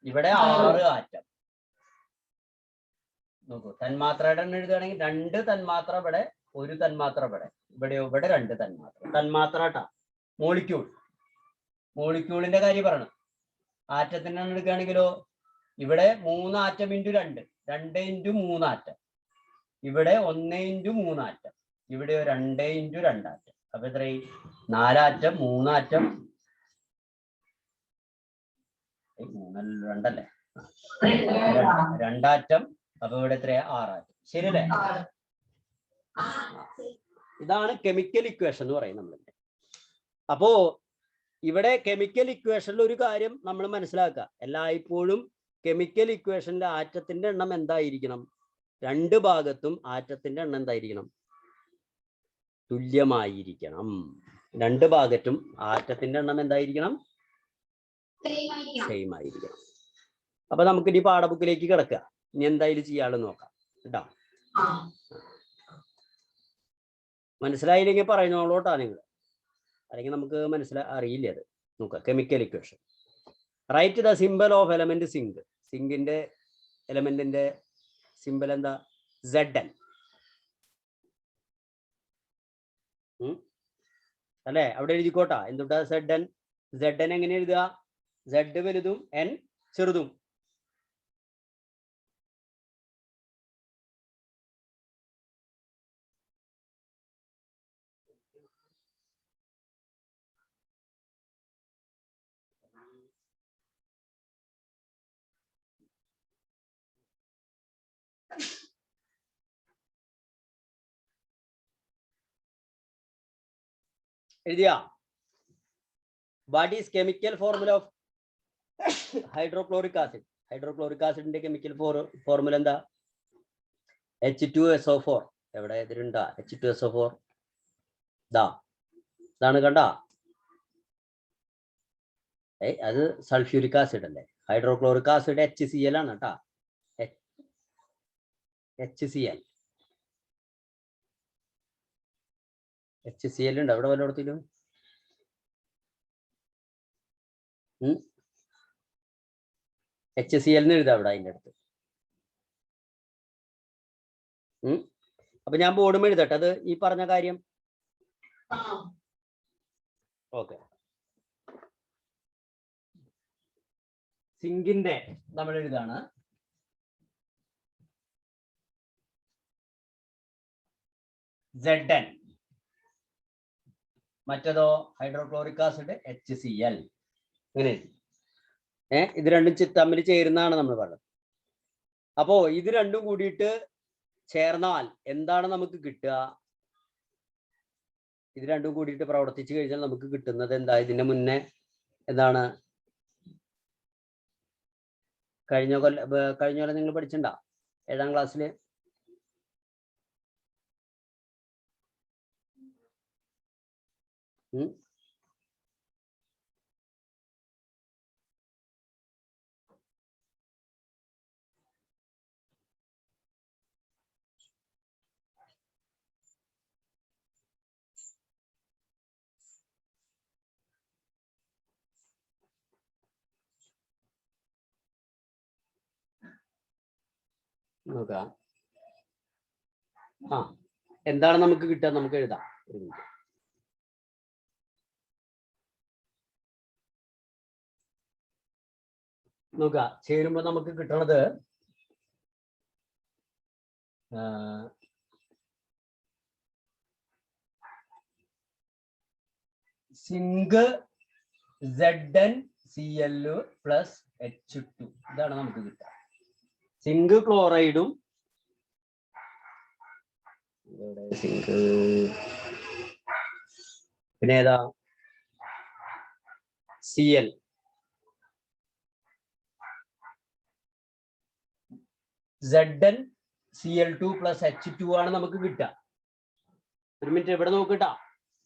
ഇവിടെ 6 ആറ്റം. നോക്കൂ, തന്മാത്രയുടെ എണ്ണം എഴുതുകയാണെങ്കിൽ 2 തന്മാത്ര ഇവിടെ, 1 തന്മാത്ര ഇവിടെ, ഇവിടെ 2 തന്മാത്ര. തന്മാത്ര കേട്ടാ, മോളിക്യൂൾ. മോളിക്യൂളിന്റെ കാര്യം പറയണം. ആറ്റത്തിന്റെ എണ്ണം എടുക്കുകയാണെങ്കിലോ ഇവിടെ 3 ആറ്റം ഇൻറ്റു 2, 2 ഇൻറ്റു 3 ആറ്റം. ഇവിടെ 1 ഇൻറ്റു 3 ആറ്റം. ഇവിടെ 2 × 2 ആറ്റം. അപ്പൊ എത്രയായി? 4 ആറ്റം, 3 ആറ്റം, 2 അല്ലേ, 2 ആറ്റം. അപ്പൊ ഇവിടെ എത്രയാ? 6 ആറ്റം. ശരിയല്ലേ? ഇതാണ് കെമിക്കൽ ഇക്വേഷൻ എന്ന് പറയുന്നത് നമ്മളിവിടെ. അപ്പോ ഇവിടെ കെമിക്കൽ ഇക്വേഷനിൽ ഒരു കാര്യം നമ്മൾ മനസ്സിലാക്കുക, എല്ലായ്പ്പോഴും കെമിക്കൽ ഇക്വേഷനിലെ ആറ്റത്തിന്റെ എണ്ണം എന്തായിരിക്കണം? 2 ഭാഗത്തും ആറ്റത്തിന്റെ എണ്ണം എന്തായിരിക്കണം? തുല്യമായിരിക്കണം. 2 ഭാഗത്തും ആറ്റത്തിന്റെ എണ്ണം എന്തായിരിക്കണം? സെയിം ആയിരിക്കണം. അപ്പൊ നമുക്ക് ഇനി പാഠബുക്കിലേക്ക് കിടക്കുക. ഇനി എന്തായാലും ചെയ്യാള് നോക്കാം കേട്ടോ. മനസ്സിലായില്ലെങ്കിൽ പറയുന്നോളൂട്ടാ നിങ്ങൾ, അല്ലെങ്കിൽ നമുക്ക് അറിയില്ല അത്. നോക്കാം chemical equation. Right the symbol of element zinc. സിങ്കിന്റെ എലമെന്റിന്റെ സിംബൽ എന്താ? Zn അല്ലെ? അവിടെ എഴുതിക്കോട്ടാ. എന്തുട്ടാ Zn? Zn എങ്ങനെ എഴുതുക? Z വലുതും N ചെറുതും. എഴുതിയാ? What is chemical formula of hydrochloric acid? Hydrochloric ആസിഡിന്റെ കെമിക്കൽ ഫോർമുല എന്താ? H2SO4. എവിടെ ഇതിലുണ്ടാ H2SO4? ഇതാണ് കണ്ട. അത് സൾഫ്യൂരിക് ആസിഡ് അല്ലേ? ഹൈഡ്രോക്ലോറിക് ആസിഡ് HCl ആണ് കേട്ടാ. HCl ഉണ്ട് അവിടെ വല്ലയിടത്തിലും? HCl എഴുതാം അവിടെ അതിൻ്റെ അടുത്ത്. അപ്പൊ ഞാൻ ബോർഡും എഴുതട്ടെ അത് ഈ പറഞ്ഞ കാര്യം. ഓക്കെ. സിങ്കിന്റെ നമ്മൾ എഴുതാണ് Zn. മറ്റേതോ ഹൈഡ്രോക്ലോറിക് ആസിഡ് HCl. അങ്ങനെ ഇത് രണ്ടും തമ്മിൽ ചേരുന്നതാണ് നമ്മൾ പറഞ്ഞത്. അപ്പോ ഇത് രണ്ടും കൂടിയിട്ട് ചേർന്നാൽ എന്താണ് നമുക്ക് കിട്ടുക? ഇത് രണ്ടും കൂടിയിട്ട് പ്രവർത്തിച്ചു കഴിഞ്ഞാൽ നമുക്ക് കിട്ടുന്നത് എന്താ? ഇതിന്റെ മുന്നേ എന്താണ് കഴിഞ്ഞ കൊല്ലം നിങ്ങൾ പഠിച്ചിട്ടുണ്ടോ 7ാം ക്ലാസ്സില്? നോക്കാം. എന്താണ് നമുക്ക് കിട്ടുക? നമുക്ക് എഴുതാം. നോക്കുക. ചേരുമ്പോൾ നമുക്ക് കിട്ടണത് സിങ്ക് ZnCl പ്ലസ് H2. ഇതാണ് നമുക്ക് കിട്ടുക. സിങ്ക് ക്ലോറൈഡും സിങ്ക് പിന്നെ ഏതാ? Cl. ZnCl2 പ്ലസ് H2 ആണ് നമുക്ക് കിട്ടുക. ഒരു മിനിറ്റ് ഇവിടെ നോക്കിട്ടാ,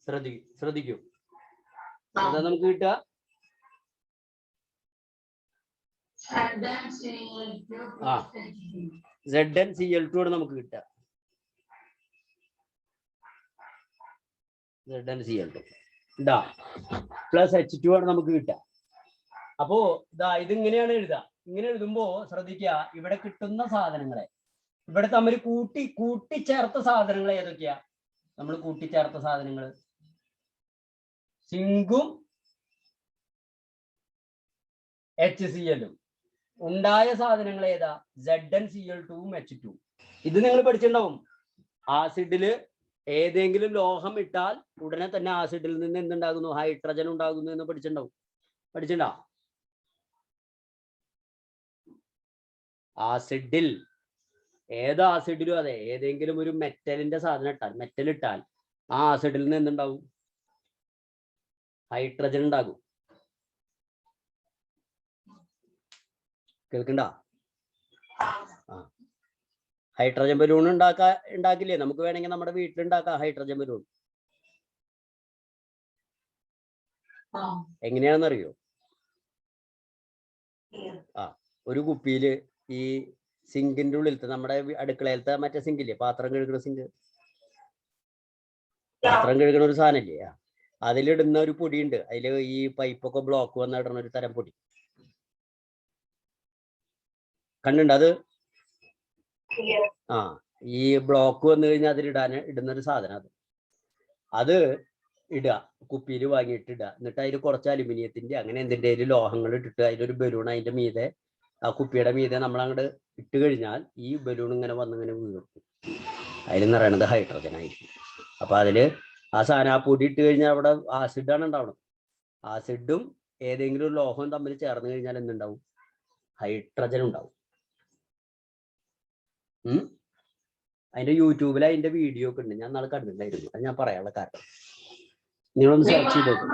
ശ്രദ്ധിക്കൂ. എന്താ നമുക്ക് കിട്ടുക? ZnCl2 ആണ് നമുക്ക് കിട്ടുക. ZnCl2 ഇതാ പ്ലസ് H2 ആണ് നമുക്ക് കിട്ടുക. അപ്പോ ഇതിങ്ങനെയാണ് എഴുതുക. ഇങ്ങനെ എഴുതുമ്പോ ശ്രദ്ധിക്കുക, ഇവിടെ കിട്ടുന്ന സാധനങ്ങളെ ഇവിടെ തമ്മിൽ കൂട്ടിച്ചേർത്ത സാധനങ്ങൾ ഏതൊക്കെയാ? നമ്മൾ കൂട്ടിച്ചേർത്ത സാധനങ്ങൾ സിങ്കും HCl-ഉം. ഉണ്ടായ സാധനങ്ങൾ ഏതാ? ZnCl2ഉം H2. ഇത് നിങ്ങൾ പഠിച്ചിട്ടുണ്ടാവും. ആസിഡില് ഏതെങ്കിലും ലോഹം ഇട്ടാൽ ഉടനെ തന്നെ ആസിഡിൽ നിന്ന് എന്തുണ്ടാകുന്നു? ഹൈഡ്രജൻ ഉണ്ടാകുന്നു എന്ന് പഠിച്ചിട്ടുണ്ടോ? ആസിഡിൽ, ഏത് ആസിഡിലും അതെ, ഏതെങ്കിലും ഒരു മെറ്റലിന്റെ സാധനം ഇട്ടാൽ, മെറ്റൽ ഇട്ടാൽ ആ ആസിഡിൽ നിന്ന് എന്തുണ്ടാവും? ഹൈഡ്രജൻ ഉണ്ടാകും. കേൾക്കണ്ട? ഹൈഡ്രജൻ ബലൂൺ ഉണ്ടാക്കില്ലേ? നമുക്ക് വേണമെങ്കിൽ നമ്മുടെ വീട്ടിലുണ്ടാക്കാം ഹൈഡ്രജൻ ബലൂൺ. എങ്ങനെയാണെന്നറിയോ? ഒരു കുപ്പിയില് ഈ സിങ്കിന്റെ ഉള്ളിലത്തെ, നമ്മുടെ അടുക്കളയിലത്തെ മറ്റേ സിങ്കില്ലേ, പാത്രം കഴുകുന്ന സിങ്ക്, പാത്രം കഴുകുന്ന ഒരു സാധനല്ലേ, അതിലിടുന്ന ഒരു പൊടിയുണ്ട്. അതില് ഈ പൈപ്പൊക്കെ ബ്ലോക്ക് വന്നിടുന്ന ഒരു തരം പൊടി കണ്ടുണ്ട്? അത് ഈ ബ്ലോക്ക് വന്നു കഴിഞ്ഞാൽ ഇടുന്ന ഒരു സാധനം. അത് ഇടുക, കുപ്പിയിൽ വാങ്ങിയിട്ട് ഇടുക. എന്നിട്ട് അതിൽ കുറച്ച് അലുമിനിയത്തിന്റെ അങ്ങനെ എന്തിൻ്റെ ലോഹങ്ങൾ ഇട്ടിട്ട് അതിലൊരു ബലൂൺ അതിന്റെ മീതെ, ആ കുപ്പിയുടെ മീതെ നമ്മൾ അങ്ങോട്ട് ഇട്ട് കഴിഞ്ഞാൽ ഈ ബലൂൺ ഇങ്ങനെ വന്നിങ്ങനെ വീഴും. അതിലെന്ന് പറയണത് ഹൈഡ്രജൻ ആയിരിക്കും. അപ്പൊ അതില് ആ സാധനം, ആ പൊടി ഇട്ട് കഴിഞ്ഞാൽ അവിടെ ആസിഡാണ് ഉണ്ടാവണം. ആസിഡും ഏതെങ്കിലും ഒരു ലോഹവും തമ്മിൽ ചേർന്ന് കഴിഞ്ഞാൽ എന്തുണ്ടാവും? ഹൈഡ്രജൻ ഉണ്ടാവും. അതിന്റെ യൂട്യൂബിൽ അതിന്റെ വീഡിയോ ഒക്കെ ഉണ്ട്. ഞാൻ നാളെ കണ്ടിട്ടുണ്ടായിരുന്നു. അത് ഞാൻ പറയാനുള്ള കാരണം നിങ്ങളൊന്ന് സെർച്ച് ചെയ്ത് നോക്കും.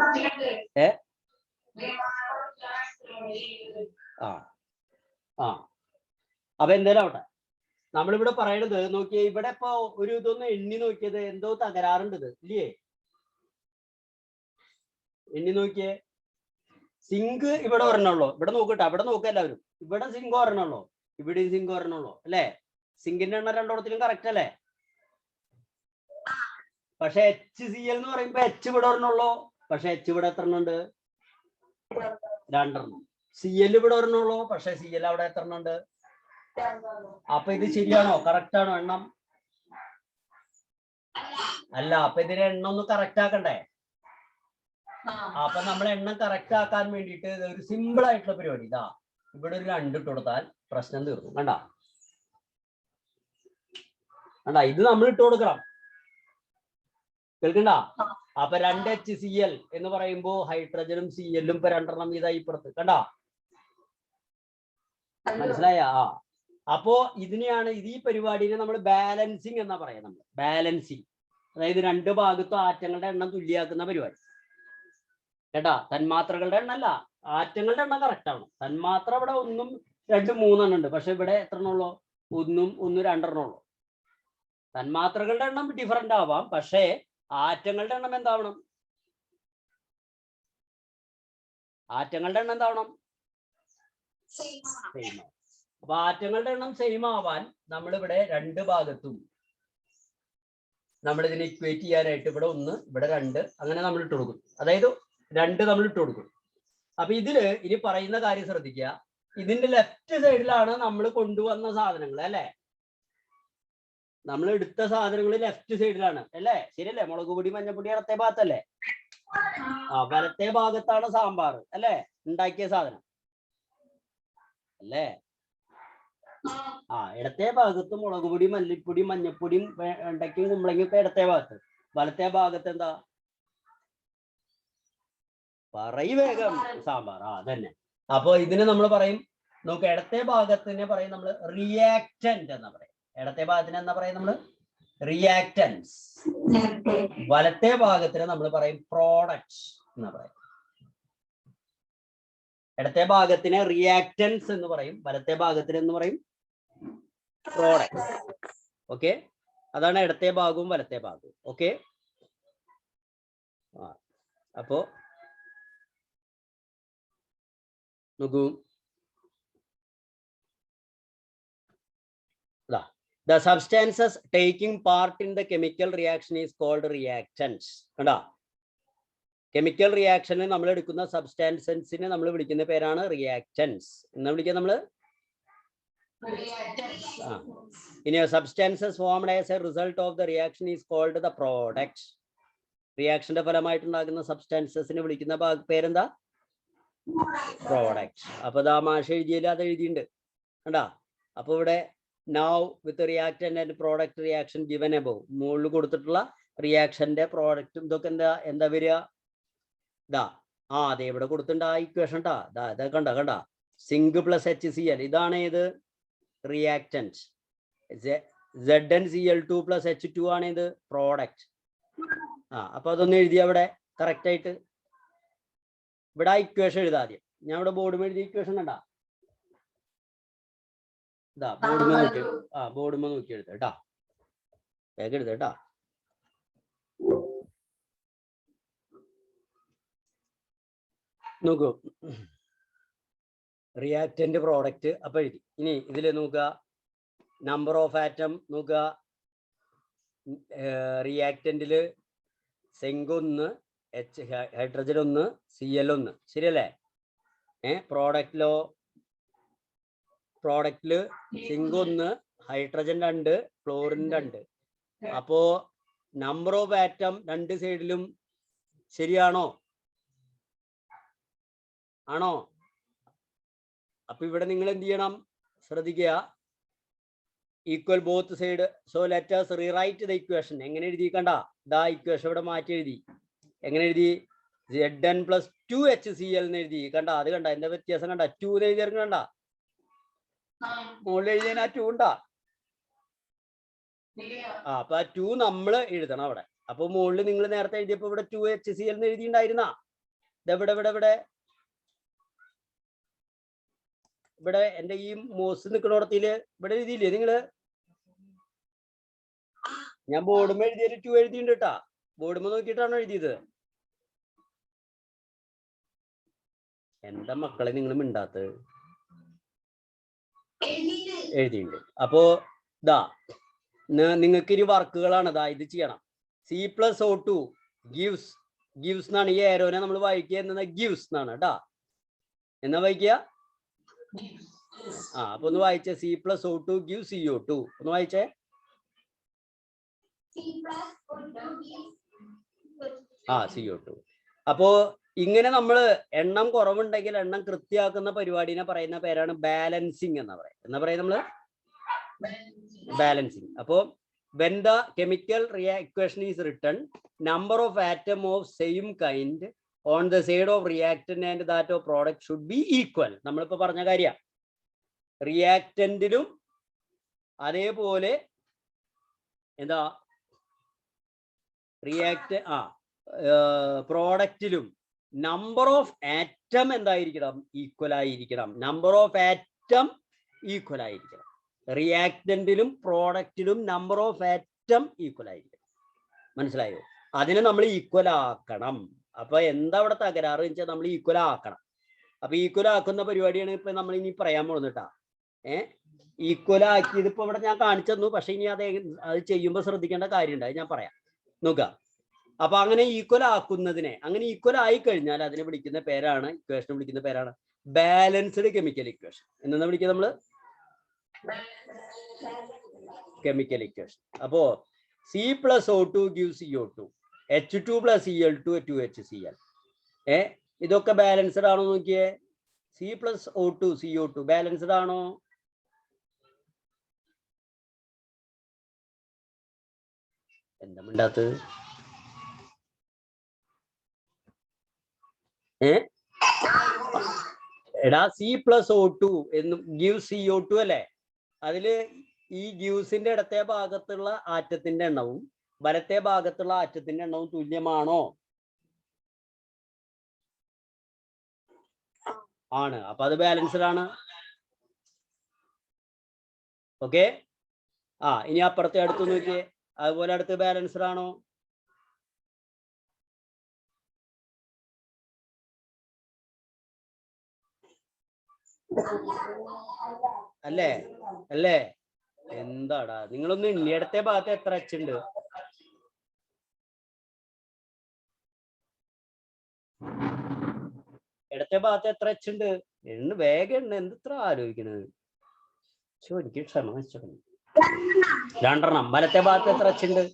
അപ്പൊ എന്തായാലും ആവട്ടെ, നമ്മളിവിടെ പറയണത് നോക്കിയേ, ഇവിടെ ഇപ്പൊ ഒരു ഇതൊന്ന് എണ്ണി നോക്കിയത്, എന്തോ തകരാറുണ്ട് ഇല്ലേ? എണ്ണി നോക്കിയേ, സിങ്ക് ഇവിടെ ഒരെണ്ണുള്ളൂ. ഇവിടെ നോക്കട്ടെ, അവിടെ നോക്കുക എല്ലാവരും. ഇവിടെ സിങ്ക് ഒരെണ്ണുള്ളൂ, ഇവിടെ സിങ്ക് ഒരെണ്ണുള്ളൂ അല്ലേ? സിങ്കിന്റെ എണ്ണം രണ്ടിടത്തിലും കറക്റ്റ് അല്ലേ? പക്ഷെ HCl എന്ന് പറയുമ്പോ H ഇവിടെ ഒരെണ്ണുള്ളൂ. പക്ഷെ H ഇവിടെ എത്ര എണ്ണം ഉണ്ട്? രണ്ടെണ്ണം. Cl ഇവിടെ ഒരെണ്ണുള്ളൂ. പക്ഷെ Cl അവിടെ എത്ര എണ്ണം ഉണ്ട്? അപ്പൊ ഇത് ശരിയാണോ? കറക്റ്റ് ആണോ എണ്ണം? അല്ല. അപ്പൊ ഇതിന്റെ എണ്ണം ഒന്ന് കറക്റ്റ് ആക്കണ്ടേ? അപ്പൊ നമ്മൾ എണ്ണം കറക്റ്റ് ആക്കാൻ വേണ്ടിയിട്ട് ഒരു സിമ്പിൾ ആയിട്ടുള്ള പരിപാടി ഇതാ, ഇവിടെ ഒരു 2 ഇട്ട് കൊടുത്താൽ പ്രശ്നം തീർന്നു. കണ്ട? ഇത് നമ്മൾ ഇട്ട് കൊടുക്കണം. കേൾക്കണ്ട? അപ്പൊ 2 HCl എന്ന് പറയുമ്പോ ഹൈഡ്രജനും Cl-ഉം ഇപ്പൊ 2 എണ്ണം ഇതായി ഇപ്പുറത്ത്. കണ്ട? മനസ്സിലായ? അപ്പോ ഇതിനെയാണ്, ഈ പരിപാടിനെ നമ്മൾ ബാലൻസിങ് എന്നാ പറയാം. നമ്മൾ ബാലൻസിങ്, അതായത് 2 ഭാഗത്തും ആറ്റങ്ങളുടെ എണ്ണം തുല്യാക്കുന്ന പരിപാടി. കേട്ടാ? തന്മാത്രകളുടെ എണ്ണം അല്ല, ആറ്റങ്ങളുടെ എണ്ണം കറക്റ്റ് ആണ്. തന്മാത്ര ഇവിടെ 1, 2, 3 എണ്ണം ഉണ്ട്. പക്ഷെ ഇവിടെ എത്ര എണ്ണുള്ളൂ? 1, 1, 2 എണ്ണം ഉള്ളൂ. തന്മാത്രകളുടെ എണ്ണം ഡിഫറന്റ് ആവാം, പക്ഷേ ആറ്റങ്ങളുടെ എണ്ണം എന്താവണം? ആറ്റങ്ങളുടെ എണ്ണം എന്താവണം? സെയിം. അപ്പൊ ആറ്റങ്ങളുടെ എണ്ണം സെയിം ആവാൻ നമ്മളിവിടെ 2 ഭാഗത്തും നമ്മൾ ഇതിനെ ഇക്വേറ്റ് ചെയ്യാനായിട്ട് ഇവിടെ 1, ഇവിടെ 2 അങ്ങനെ നമ്മൾ ഇട്ട് കൊടുക്കും. അതായത് 2 നമ്മൾ ഇട്ട് കൊടുക്കും. അപ്പൊ ഇതില് ഇനി പറയുന്ന കാര്യം ശ്രദ്ധിക്കുക. ഇതിന്റെ ലെഫ്റ്റ് സൈഡിലാണ് നമ്മൾ കൊണ്ടുവന്ന സാധനങ്ങൾ അല്ലേ? നമ്മൾ എടുത്ത സാധനങ്ങൾ ലെഫ്റ്റ് സൈഡിലാണ് അല്ലേ? ശരിയല്ലേ? മുളക് പൊടി, മഞ്ഞപ്പൊടി ഇടത്തെ ഭാഗത്തല്ലേ? വലത്തെ ഭാഗത്താണ് സാമ്പാർ അല്ലേ? ഉണ്ടാക്കിയ സാധനം അല്ലേ? ഇടത്തെ ഭാഗത്ത് മുളക് പൊടി, മല്ലിപ്പൊടി, മഞ്ഞപ്പൊടിയും വെണ്ടയ്ക്കയും കുമ്പളങ്ങയും ഒക്കെ ഇടത്തെ ഭാഗത്ത്. വലത്തെ ഭാഗത്ത് എന്താ? പറയ് വേഗം. സാമ്പാർ. അതന്നെ. അപ്പൊ ഇതിന് നമ്മൾ പറയും, നമുക്ക് ഇടത്തെ ഭാഗത്തിനെ പറയും നമ്മൾ റിയാക്ടന്റ് എന്നാ പറയും. ഇടത്തെ ഭാഗത്തിന് എന്നാ പറയും? നമ്മള് റിയാക്ടൻസ്. വലത്തെ ഭാഗത്തിന് നമ്മൾ പറയും പ്രോഡക്റ്റ് എന്നാ പറയും. ഇടത്തെ ഭാഗത്തിന് റിയാക്ടൻസ് എന്ന് പറയും, വലത്തെ ഭാഗത്തിന് എന്ന് പറയും പ്രോഡക്റ്റ്. ഓക്കെ? അതാണ് ഇടത്തെ ഭാഗവും വലത്തെ ഭാഗവും. ഓക്കെ? അപ്പോ നോക്കൂ, the substances taking part in the chemical reaction is called reactants. കണ്ടാ? കെമിക്കൽ റിയാക്ഷനിൽ നമ്മൾ എടുക്കുന്ന സബ്സ്റ്റാൻസസിനെ നമ്മൾ വിളിക്കുന്ന പേരാണ് റിയാക്ടൻസ്. എന്നാ വിളിക്കുക നമ്മള്? ഇനി substances formed as a result of the reaction is called the product. റിയാക്ഷന്റെ ഫലമായിട്ടുണ്ടാകുന്ന സബ്സ്റ്റാൻസസിനെ വിളിക്കുന്ന പേരെന്താ? പ്രോഡക്റ്റ്. അപ്പൊ ദാ മാഷ് എഴുതിയില്ല, അത് എഴുതിയിട്ടുണ്ട്. കണ്ടാ? അപ്പൊ ഇവിടെ now with the reactant and product reaction given above, മുകളിൽ കൊടുത്തിട്ടുള്ള റിയാക്ഷന്റെ പ്രോഡക്റ്റും ഇതൊക്കെ എന്താ വരിക? ഇതാ അതെ ഇവിടെ കൊടുത്തിട്ടുണ്ട് ആ ഇക്വേഷൻ ട്ടാ. ഇതാ കണ്ട സിങ്ക് പ്ലസ് HCl ഇതാണ് ഏത് റിയാക്ടന്റ്. ZnCl2 പ്ലസ് H2 ആണ് ഇത് പ്രോഡക്റ്റ്. അപ്പൊ അതൊന്ന് എഴുതി അവിടെ കറക്റ്റ് ആയിട്ട്. ഇവിടെ ആ ഇക്വേഷൻ എഴുതാ ആദ്യം. ഞാൻ ഇവിടെ ബോർഡ് എഴുതിയ ഇക്വേഷൻ കണ്ട ഇതാ ബോർഡ് നോക്കി എഴുതാ കേട്ടാ. വേഗം എഴുതാ കേട്ടാ. നോക്കൂ റിയാക്ടന്റ് പ്രോഡക്റ്റ് അപ്പൊ എഴുതി. ഇനി ഇതില് നോക്കുക നമ്പർ ഓഫ് ആറ്റം നോക്കുക. റിയാക്ടന്റില് സിങ്ക് 1 ഹൈഡ്രജൻ 1 Cl 1 ശരിയല്ലേ? പ്രോഡക്റ്റില് സിങ്ക് 1 ഹൈഡ്രജൻ 2 ക്ലോറിൻ 2. അപ്പോ നമ്പർ ഓഫ് ആറ്റം രണ്ട് സൈഡിലും ശരിയാണോ? ആണോ? അപ്പൊ ഇവിടെ നിങ്ങൾ എന്ത് ചെയ്യണം? ശ്രദ്ധിക്കുക. Equal both side. So let us rewrite the equation. എങ്ങനെ എഴുതി കണ്ട? ദാ ഇക്വേഷൻ ഇവിടെ മാറ്റി എഴുതി. എങ്ങനെ എഴുതി? Zn plus 2HCl എന്ന് എഴുതി. കണ്ട? അത് കണ്ട എന്താ വ്യത്യാസം കണ്ട? 2 എഴുതി കണ്ട? മുകളിൽ എഴുതിയതിന് ആ 2 ഉണ്ടാ? അപ്പൊ ആ 2 നമ്മൾ എഴുതണം അവിടെ. അപ്പൊ മുകളിൽ നിങ്ങൾ നേരത്തെ എഴുതിയപ്പോ ഇവിടെ 2HCl എന്ന് എഴുതിണ്ടായിരുന്ന ഇവിടെ എന്റെ ഈ മോസ് നിൽക്കുന്നിടത്തില് ഇവിടെ എഴുതിയില്ലേ നിങ്ങള്? ഞാൻ ബോർഡും എഴുതിയൊരു 2 എഴുതിയിട്ടുണ്ട് കേട്ടാ. ബോർഡുമ്പോ നോക്കിയിട്ടാണോ എഴുതിയത്? എന്താ മക്കളെ നിങ്ങൾ മിണ്ടാത്തത്? എഴുതിയിട്ടുണ്ട്. അപ്പോ ഇതാ നിങ്ങൾക്ക് ഇനി വർക്കുകളാണ്. ഇതാ ഇത് ചെയ്യണം. C+O2 ഗിവ്സ് എന്നാണ് ഈ ഏരോനെ നമ്മൾ വായിക്കുക. എന്നാ ഗിവ്സ് എന്നാണ് കേട്ടാ. എന്നാ വായിക്കുക? അപ്പൊ ഒന്ന് വായിച്ചേ. C+O2 gives CO2. ഒന്ന് വായിച്ചേ. CO2. അപ്പോ ഇങ്ങനെ നമ്മൾ എണ്ണം കുറവുണ്ടെങ്കിൽ എണ്ണം കൃത്യമാക്കുന്ന പരിപാടിനെ പറയുന്ന പേരാണ് ബാലൻസിങ് എന്നാ പറയുക. എന്നാ പറയുക നമ്മള്? ബാലൻസിങ്. അപ്പോ when the chemical equation is written, number of atom of same kind on the side of reactant and that of product should be equal. നമ്മളിപ്പോ പറഞ്ഞ കാര്യം റിയാക്ടന്റിലും അതേപോലെ എന്താ പ്രോഡക്റ്റിലും നമ്പർ ഓഫ് ആറ്റം എന്തായിരിക്കണം? ഈക്വൽ ആയിരിക്കണം. നമ്പർ ഓഫ് ആറ്റം ഈക്വൽ ആയിരിക്കണം. റിയാക്ടന്റിലും പ്രോഡക്റ്റിലും number of atom equal ആയിരിക്കണം. മനസ്സിലായോ? അതിനെ നമ്മൾ ഈക്വൽ ആക്കണം. അപ്പൊ എന്താ അവിടെ തകരാറ് വെച്ചാൽ നമ്മൾ ഈക്വൽ ആക്കണം. അപ്പൊ ഈക്വൽ ആക്കുന്ന പരിപാടിയാണ് ഇപ്പൊ നമ്മൾ ഇനി പറയാൻ പോകുന്നത് കേട്ടാ. ഈക്വൽ ആക്കിയത് ഇപ്പൊ ഇവിടെ ഞാൻ കാണിച്ചു തന്നു. പക്ഷെ ഇനി അത് ചെയ്യുമ്പോൾ ശ്രദ്ധിക്കേണ്ട കാര്യമുണ്ട്. അത് ഞാൻ പറയാം. നോക്കുക. അപ്പൊ അങ്ങനെ ഈക്വൽ ആക്കുന്നതിനെ, അങ്ങനെ ഈക്വൽ ആയി കഴിഞ്ഞാൽ അതിനെ വിളിക്കുന്ന പേരാണ്, ഇക്വേഷൻ വിളിക്കുന്ന പേരാണ് ബാലൻസ്ഡ് കെമിക്കൽ ഇക്വേഷൻ. എന്നാ വിളിക്കുക നമ്മള്? Chemical equation. അപ്പോ C+O2 gives CO2, H2 plus Cl2 2HCl. ഇതൊക്കെ ബാലൻസ്ഡ് ആണോ നോക്കിയേ? C+O2 CO2 ബാലൻസ്ഡ് ആണോ? എന്താ മിണ്ടാത്തത്? എടാ C+O2 എന്നും gives CO2 അല്ലേ? അതില് ഈ ഗിവ്സിന്റെ ഇടത്തെ ഭാഗത്തുള്ള ആറ്റത്തിന്റെ എണ്ണവും വലത്തെ ഭാഗത്തുള്ള ആറ്റത്തിന്റെ എണ്ണവും തുല്യമാണോ? ആണ്. അപ്പൊ അത് ബാലൻസ്ഡ് ആണ്. ഓക്കെ. ഇനി അപ്പുറത്തെ അടുത്ത് നോക്കിയേ. അതുപോലെ അടുത്ത് ബാലൻസ്ഡ് ആണോ? അല്ലേ? അല്ലേ? എന്താടാ നിങ്ങളൊന്ന് ഇനി ഇടത്തെ ഭാഗത്ത് എത്ര H ഉണ്ട്? ഇടത്തെ ഭാഗത്ത് എത്ര H ഉണ്ട്? എണ്ണ വേഗം എണ്ണ. എന്തിത്ര ആലോചിക്കണത്? എനിക്ക് ക്ഷമ വെച്ചോളൂ. 2 വലത്തെ ഭാഗത്ത് എത്ര H ഉണ്ട്?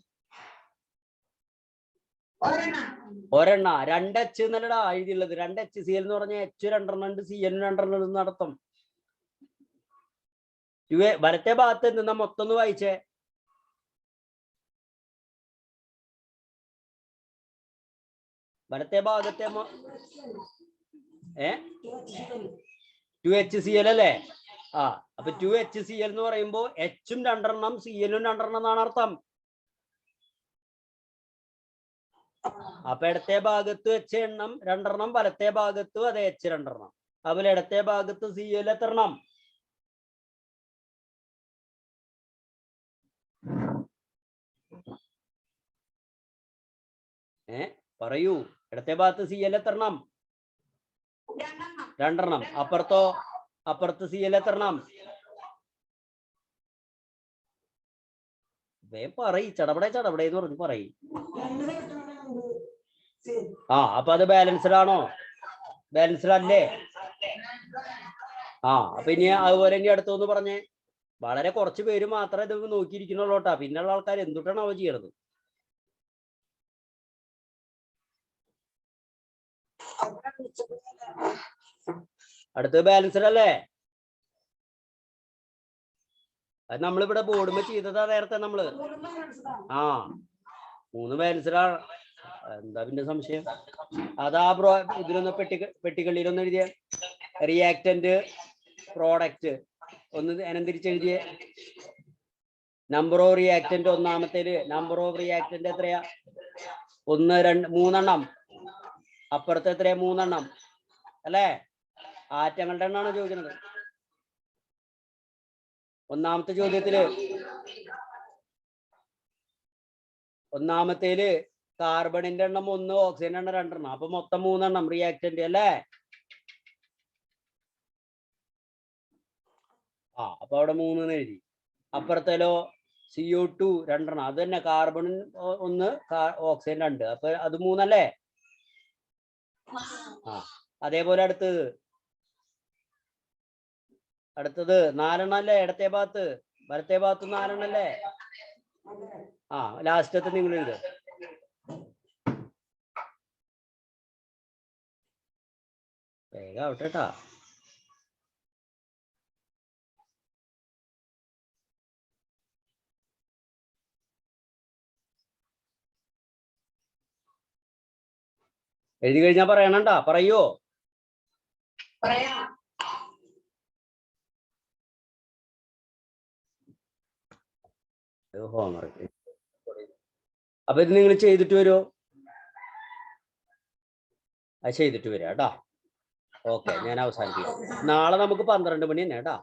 ഒരെണ്ണ. 2H എന്നല്ലടാ എഴുതിയുള്ളത്. 2HCl എന്ന് പറഞ്ഞാൽ H 2 ഉണ്ട്, Cl 2 നടത്തും. വലത്തെ ഭാഗത്ത് നിന്ന മൊത്തം ഒന്ന് വായിച്ചേ. വലത്തെ ഭാഗത്തെ 2HCl അല്ലേ? അപ്പൊ 2HCl എന്ന് പറയുമ്പോ H-ഉം 2 Cl-ഉം 2 എന്നാണ് അർത്ഥം. അപ്പൊ ഇടത്തെ ഭാഗത്ത് H എണ്ണം 2, വലത്തെ ഭാഗത്ത് അത് H 2. അതുപോലെ ഇടത്തെ ഭാഗത്ത് Cl എത്ര എണ്ണം? പറയൂ, ഇടത്തെ ഭാഗത്ത് Cl എത്ര എണ്ണം? 2. അപ്പുറത്ത് Cl എത്ര എണ്ണം? പറയ്, ചടപടേ എന്ന് പറഞ്ഞു പറയ്. അപ്പൊ അത് ബാലൻസ്ഡ് ആണോ? ബാലൻസ്ഡ് അല്ലേ? അപ്പൊ ഇനി അതുപോലെ ഇനി അടുത്തൊന്ന് പറഞ്ഞേ. വളരെ കുറച്ച് പേര് മാത്രമേ ഇത് നോക്കിയിരിക്കുന്നുള്ളൂട്ടാ. പിന്നെയുള്ള ആൾക്കാർ എന്തുട്ടാണ് അവ ചെയ്യണത്? അടുത്തത് ബാലൻസ്ഡ് അല്ലേ? അത് നമ്മളിവിടെ ബോർഡുമ്പോ ചെയ്തതാ നേരത്തെ നമ്മള്. 3 ബാലൻസ്ഡ് ആണ്. എന്താ പിന്നെ സംശയം? അതാ ഇതിലൊന്ന് പെട്ടിക്കള്ളിയിലൊന്ന് എഴുതിയ റിയാക്ടന്റ് പ്രോഡക്റ്റ് ഒന്ന് എനം തിരിച്ചെഴുതിയേ. നമ്പർ ഓഫ് റിയാക്ടന്റ് ഒന്നാമത്തേല് നമ്പർ ഓഫ് റിയാക്ടന്റ് എത്രയാ? 1, 2, 3 അപ്പുറത്ത് എത്രയാ? 3 അല്ലേ? ആറ്റങ്ങളുടെ എണ്ണാണ് ചോദിക്കുന്നത്. ഒന്നാമത്തെ ചോദ്യത്തില് ഒന്നാമത്തേല് കാർബണിന്റെ എണ്ണം 1, ഓക്സിജന്റെ എണ്ണം 2. അപ്പൊ മൊത്തം 3 റിയാക്ടന്റ് അല്ലേ? അപ്പൊ അവിടെ 3 എഴുതി. അപ്പുറത്തേലോ CO2 2. അത് തന്നെ, കാർബൺ 1, ഓക്സിജൻ 2. അപ്പൊ അത് 3 അല്ലേ? അതേപോലെ അടുത്തത് 4 അല്ലേ? ഇടത്തെ ഭാഗത്ത്. വലത്തെ ഭാഗത്ത് 4 അല്ലേ? ലാസ്റ്റത്തെ നിങ്ങൾ എഴുതുക. വേഗം ആവട്ടെട്ടാ. എഴുതി കഴിഞ്ഞാ പറയണണ്ടാ. പറയോ? ഹോംവർക്ക്. അപ്പൊ ഇത് നിങ്ങൾ ചെയ്തിട്ട് വരുമോ? അത് ചെയ്തിട്ട് വരാം കേട്ടോ. ഓക്കെ, ഞാൻ അവസാനിപ്പിക്കാം. നാളെ നമുക്ക് 12 മണി തന്നെ കേട്ടോ.